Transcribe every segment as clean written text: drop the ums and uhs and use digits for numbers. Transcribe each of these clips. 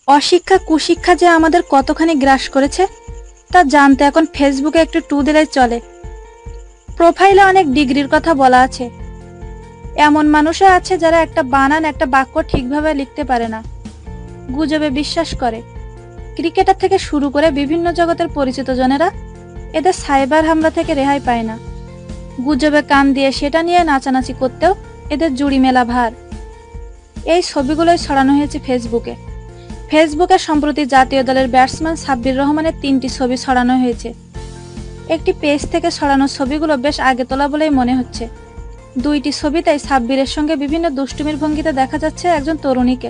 অশিক্ষা কুশিক্ষা যে আমাদের কতখানি গ্রাস করেছে তা জানতে এখন ফেসবুকে একটু টু দিলেই চলে। প্রোফাইলে অনেক ডিগ্রির কথা বলা আছে। এমন মানুষও আছে যারা একটা বানান একটা বাক্য ঠিকভাবে লিখতে পারে না, গুজবে বিশ্বাস করে। ক্রিকেটার থেকে শুরু করে বিভিন্ন জগতের পরিচিত জনেরা এদের সাইবার হামলা থেকে রেহাই পায় না। গুজবে কান দিয়ে সেটা নিয়ে নাচানাচি করতেও এদের জুড়ি মেলা ভার। এই ছবিগুলোই ছড়ানো হয়েছে ফেসবুকে। ফেসবুকে সম্প্রতি জাতীয় দলের ব্যাটসম্যান সাব্বির রহমানের 3টি ছবি ছড়ানো হয়েছে। একটি পেজ থেকে ছড়ানো ছবিগুলো বেশ আগে তোলা বলেই মনে হচ্ছে। 2টি ছবিতেই সাব্বিরের সঙ্গে বিভিন্ন দুষ্টুমির ভঙ্গিতে দেখা যাচ্ছে একজন তরুণীকে।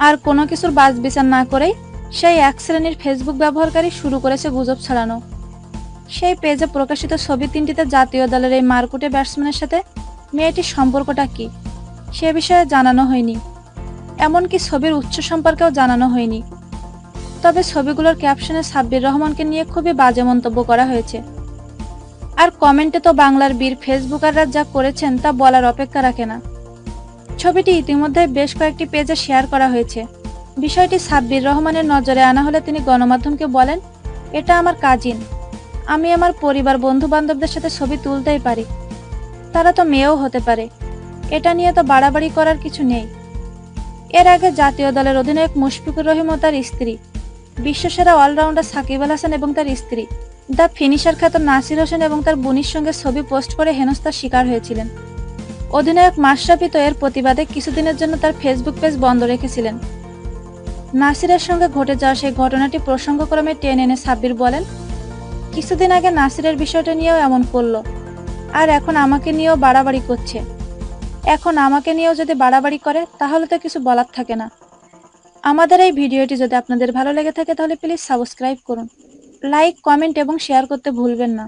আর কোনো কিছুর বাজ বিচার না করেই সেই এক শ্রেণীর ফেসবুক ব্যবহারকারী শুরু করেছে গুজব ছড়ানো। সেই পেজে প্রকাশিত ছবি 3টিতে জাতীয় দলের এই মারকুটে ব্যাটসম্যানের সাথে মেয়েটির সম্পর্কটা কি সে বিষয়ে জানানো হয়নি, এমনকি ছবির উৎস সম্পর্কেও জানানো হয়নি। তবে ছবিগুলোর ক্যাপশনে সাব্বির রহমানকে নিয়ে খুবই বাজে মন্তব্য করা হয়েছে। আর কমেন্টে তো বাংলার বীর ফেসবুকাররা যা করেছেন তা বলার অপেক্ষা রাখে না। ছবিটি ইতিমধ্যে বেশ কয়েকটি পেজে শেয়ার করা হয়েছে। বিষয়টি সাব্বির রহমানের নজরে আনা হলে তিনি গণমাধ্যমকে বলেন, এটা আমার কাজিন, আমি আমার পরিবার বন্ধু বান্ধবদের সাথে ছবি তুলতেই পারি, তারা তো মেয়েও হতে পারে, এটা নিয়ে তো বাড়াবাড়ি করার কিছু নেই। এর আগে জাতীয় দলের অধিনায়ক মুশফিকুর রহিম ও তার স্ত্রী, বিশ্বসেরা অলরাউন্ডার সাকিব আল হাসান এবং তার স্ত্রী দ্য ফিনিশার খ্যাত নাসির হোসেন এবং তার বোনের সঙ্গে ছবি পোস্ট করে হেনস্থার শিকার হয়েছিলেন। অধিনায়ক মাশরাফি তো এর প্রতিবাদে কিছুদিনের জন্য তার ফেসবুক পেজ বন্ধ রেখেছিলেন। নাসিরের সঙ্গে ঘটে যাওয়া সেই ঘটনাটি প্রসঙ্গক্রমে টেনে এনে সাব্বির বলেন, কিছুদিন আগে নাসিরের বিষয়টা নিয়েও এমন করলো, আর এখন আমাকে নিয়েও বাড়াবাড়ি করছে। এখন আমাকে নিয়েও যদি বাড়াবাড়ি করে তাহলে তো কিছু বলার থাকে না। আমাদের এই ভিডিওটি যদি আপনাদের ভালো লেগে থাকে তাহলে প্লিজ সাবস্ক্রাইব করুন, লাইক, কমেন্ট এবং শেয়ার করতে ভুলবেন না।